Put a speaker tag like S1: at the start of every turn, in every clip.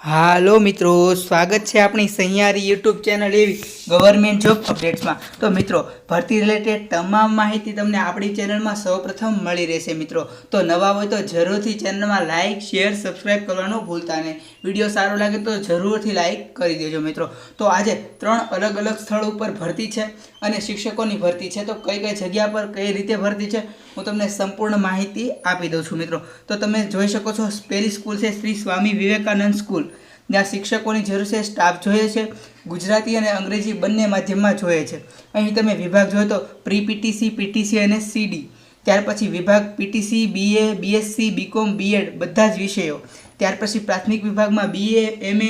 S1: હાલો મિત્રો, સ્વાગત છે આપણી સહિયારી યુટ્યુબ ચેનલ એવી ગવર્મેન્ટ જોબ અપડેટ્સમાં। તો મિત્રો, ભરતી રિલેટેડ તમામ માહિતી તમને આપણી ચેનલમાં સૌપ્રથમ મળી રહેશે। મિત્રો, તો નવા હોય તો જરૂરથી ચેનલમાં લાઇક, શેર, સબસ્ક્રાઇબ કરવાનું ભૂલતા નહીં। વિડીયો સારો લાગે તો જરૂરથી લાઇક કરી દેજો। મિત્રો, તો આજે 3 અલગ અલગ સ્થળ ઉપર ભરતી છે અને શિક્ષકોની ભરતી છે। તો કઈ કઈ જગ્યા પર કઈ રીતે ભરતી છે હું તમને સંપૂર્ણ માહિતી આપી દઉં છું। મિત્રો, તો તમે જોઈ શકો છો, પહેલી સ્કૂલ છે શ્રી સ્વામી વિવેકાનંદ સ્કૂલ। જ્યાં શિક્ષકોની જરૂર છે, સ્ટાફ જોઈએ છે, ગુજરાતી અને અંગ્રેજી બંને માધ્યમમાં જોઈએ છે। અહીં તમે વિભાગ જોયો તો પ્રી પીટીસી, પીટીસી અને સીડી। ત્યાર પછી વિભાગ PTC, BA, BSc, BCom, BEd બધા જ વિષયો। ત્યાર પછી પ્રાથમિક વિભાગમાં BA, MA,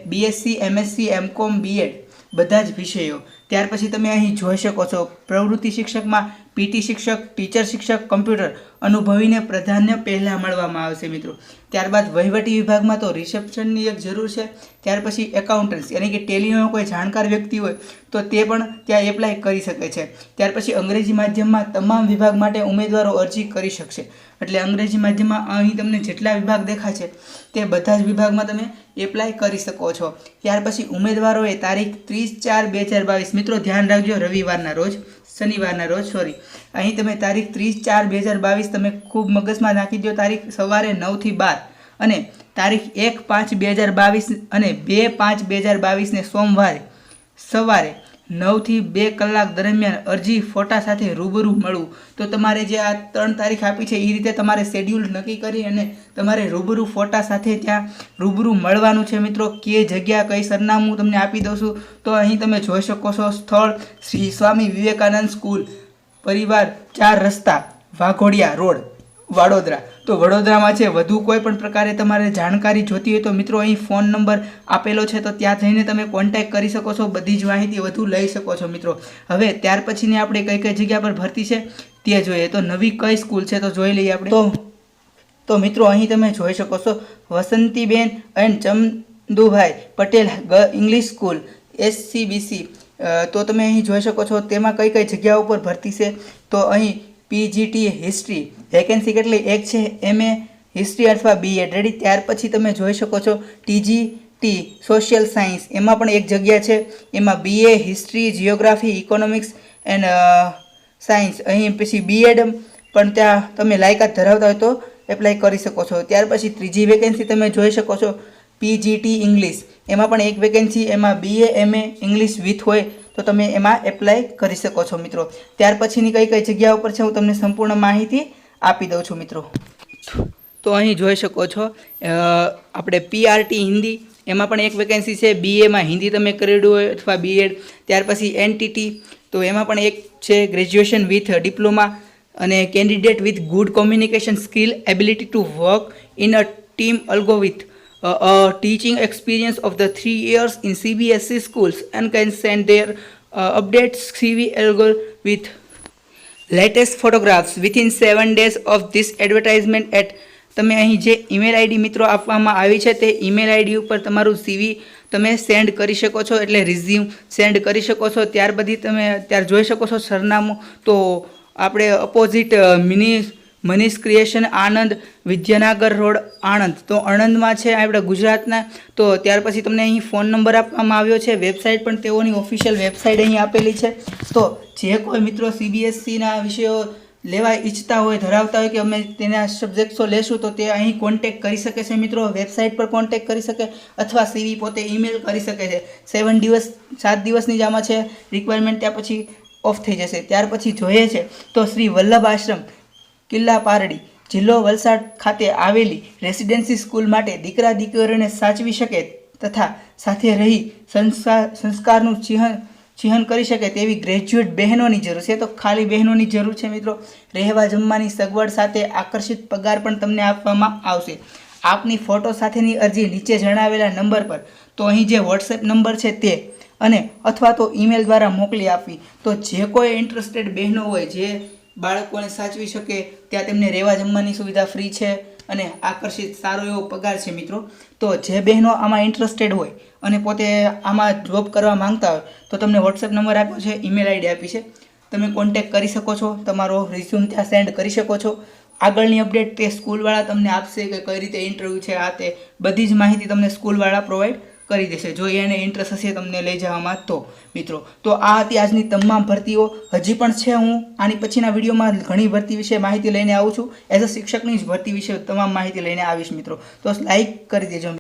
S1: BSc, MSc, MCom, BEd બધા જ વિષયો। ત્યાર પછી તમે અહીં જોઈ શકો છો, પ્રવૃત્તિ શિક્ષકમાં પીટી શિક્ષક, ટીચર શિક્ષક, કમ્પ્યુટર અનુભવીને પ્રાધાન્ય પહેલાં મળવામાં આવશે। મિત્રો, ત્યારબાદ વહીવટી વિભાગમાં તો રિસેપ્શનની એક જરૂર છે। ત્યાર પછી એકાઉન્ટન્ટ્સ યાની કે ટેલીનો કોઈ જાણકાર વ્યક્તિ હોય તો તે પણ ત્યાં એપ્લાય કરી શકે છે। ત્યાર પછી અંગ્રેજી માધ્યમમાં તમામ વિભાગ માટે ઉમેદવારો અરજી કરી શકશે। એટલે અંગ્રેજી માધ્યમમાં અહીં તમને જેટલા વિભાગ દેખાય છે તે બધા જ વિભાગમાં તમે એપ્લાય કરી શકો છો। ત્યાર પછી ઉમેદવારોએ તારીખ 30/4/2022 મિત્રો ધ્યાન રાખજો, રવિવારના રોજ, શનિવારના રોજ અહીં તમે તારીખ 30/4/2022 તમે ખૂબ મગજમાં નાખી દો। તારીખ સવારે 9 થી 12 અને તારીખ 1/5/2022 અને 2/5/2022 ને સોમવારે સવારે 9 થી 2 કલાક દરમિયાન અરજી ફોટા સાથે રૂબરૂ મળવું। તો તમારે જે આ 3 તારીખ આપી છે એ રીતે તમારે શેડ્યુલ નક્કી કરી અને તમારે રૂબરૂ ફોટા સાથે ત્યાં રૂબરૂ મળવાનું છે। મિત્રો, કઈ જગ્યા, કઈ સરનામું તમને આપી દઉં છું। તો અહીં તમે જોઈ શકો છો, સ્થળ શ્રી સ્વામી વિવેકાનંદ સ્કૂલ, પરિવાર 4 રસ્તા, વાઘોડિયા રોડ, વડોદરા। તો વડોદરામાં છે। વધુ કોઈ પણ પ્રકારે તમારે જાણકારી જોતી હોય તો મિત્રો અહીં ફોન નંબર આપેલો છે, તો ત્યાં જઈને તમે કોન્ટેક્ટ કરી શકો છો, બધી જ માહિતી વધુ લઈ શકો છો। મિત્રો, હવે ત્યાર પછીની આપણે કઈ કઈ જગ્યા પર ભરતી છે તે જોઈએ। તો નવી કઈ સ્કૂલ છે તો જોઈ લઈએ આપણે। તો મિત્રો, અહીં તમે જોઈ શકો છો, Vasantiben and Chandubhai Patel English school, SCBC। તો તમે અહીં જોઈ શકો છો, તેમાં કઈ કઈ જગ્યા ઉપર ભરતી છે। તો અહીં પીજીટી હિસ્ટ્રી વેકેન્સી કેટલી? એક છે, એમએ હિસ્ટ્રી અથવા બીએડ રેડી। ત્યાર પછી તમે જોઈ શકો છો ટીજીટી સોશિયલ સાયન્સ, એમાં પણ એક જગ્યા છે। એમાં BA history, geography, economics and science. અહીં પછી બીએડ પણ ત્યાં તમે લાયકાત ધરાવતા હોય તો એપ્લાય કરી શકો છો। ત્યાર પછી ત્રીજી વેકેન્સી તમે જોઈ શકો છો, પીજીટી ઇંગ્લિશ, એમાં પણ એક વેકેન્સી, એમાં બીએ, એમએ ઇંગ્લિશ વિથ હોય તો તમે એમાં એપ્લાય કરી શકો છો। મિત્રો, ત્યાર પછીની કઈ કઈ જગ્યા ઉપર છે હું તમને સંપૂર્ણ માહિતી આપી દઉં છું। મિત્રો, તો અહીં જોઈ શકો છો, આપણે પીઆરટી હિન્દી, એમાં પણ એક વેકેન્સી છે। બીએમાં હિન્દી તમે કરેલું હોય અથવા બીએડ। ત્યાર પછી એનટીટી, તો એમાં પણ એક છે, ગ્રેજ્યુએશન વિથ ડિપ્લોમા અને candidate with good communication skill, ability to work in a team along with teaching experience of the 3 years in CBSE schools and can send their updates CV algo with latest photographs within 7 days of this advertisement at તમે અહીં જે email ID મિત્રો આપવામાં આવી છે તે email ID ઉપર તમારું CV તમે સેન્ડ કરી શકો છો, એટલે રિઝ્યુમ સેન્ડ કરી શકો છો। ત્યાર પછી તમે ત્યાર જોઈ શકો છો સરનામું, તો આપણે opposite Manish creation, Anand, Vidyanagar road, Anand. તો આણંદમાં છે આપણે ગુજરાતના। તો ત્યાર પછી તમને અહીં ફોન નંબર આપવામાં આવ્યો છે, વેબસાઇટ પણ તેઓની ઓફિશિયલ વેબસાઇટ અહીં આપેલી છે। તો જે કોઈ મિત્રો CBSEના વિષયો લેવા ઈચ્છતા હોય, ધરાવતા હોય કે અમે તેના સબ્જેક્ટ્સો લેશું, તો તે અહીં કોન્ટેક્ટ કરી શકે છે। મિત્રો, વેબસાઇટ પર કોન્ટેક્ટ કરી શકે અથવા CV પોતે ઈમેલ કરી શકે છે। 7 દિવસની જ આમાં છે રિક્વાયરમેન્ટ, ત્યાં પછી ઓફ થઈ જશે। ત્યાર પછી જોઈએ છે તો શ્રી વલ્લભ આશ્રમ, કિલ્લા પારડી, જિલ્લો વલસાડ ખાતે આવેલી રેસિડેન્સી સ્કૂલ માટે દીકરા દીકરીઓને સાચવી શકે તથા સાથે રહી સંસ્કારનું ચિહ્ન કરી શકે તેવી ગ્રેજ્યુએટ બહેનોની જરૂર છે। તો ખાલી બહેનોની જરૂર છે। મિત્રો, રહેવા જમવાની સગવડ સાથે આકર્ષિત પગાર પણ તમને આપવામાં આવશે। આપની ફોટો સાથેની અરજી નીચે જણાવેલા નંબર પર, તો અહીં જે વોટ્સએપ નંબર છે તે અને અથવા તો ઈમેલ દ્વારા મોકલી આપવી। તો જે કોઈ ઇન્ટરેસ્ટેડ બહેનો હોય જે બાળકોને સાચવી શકે, ત્યાં તેમને રહેવા જમવાની સુવિધા ફ્રી છે અને આકર્ષિત સારો એવો પગાર છે। મિત્રો, તો જે બહેનો આમાં ઇન્ટરેસ્ટેડ હોય અને પોતે આમાં જોબ કરવા માંગતા હોય તો તમને વોટ્સએપ નંબર આપ્યો છે, ઈમેલ આઈડી આપી છે, તમે કોન્ટેક્ટ કરી શકો છો, તમારો રિઝ્યુમ ત્યાં સેન્ડ કરી શકો છો। આગળની અપડેટ તે સ્કૂલવાળા તમને આપશે કે કઈ રીતે ઇન્ટરવ્યૂ છે આ તે બધી જ માહિતી તમને સ્કૂલવાળા પ્રોવાઈડ કરી દેશે જો એને ઇન્ટરેસ્ટ હશે તમને લઈ જવામાં તો મિત્રો તો આ હતી આજની તમામ ભરતીઓ હજી પણ છે હું આની પછીના વિડીયોમાં ઘણી ભરતી વિશે માહિતી લઈને આવું છું એઝ અ શિક્ષકની જ ભરતી વિશે તમામ માહિતી લઈને આવીશ મિત્રો તો લાઈક કરી દેજો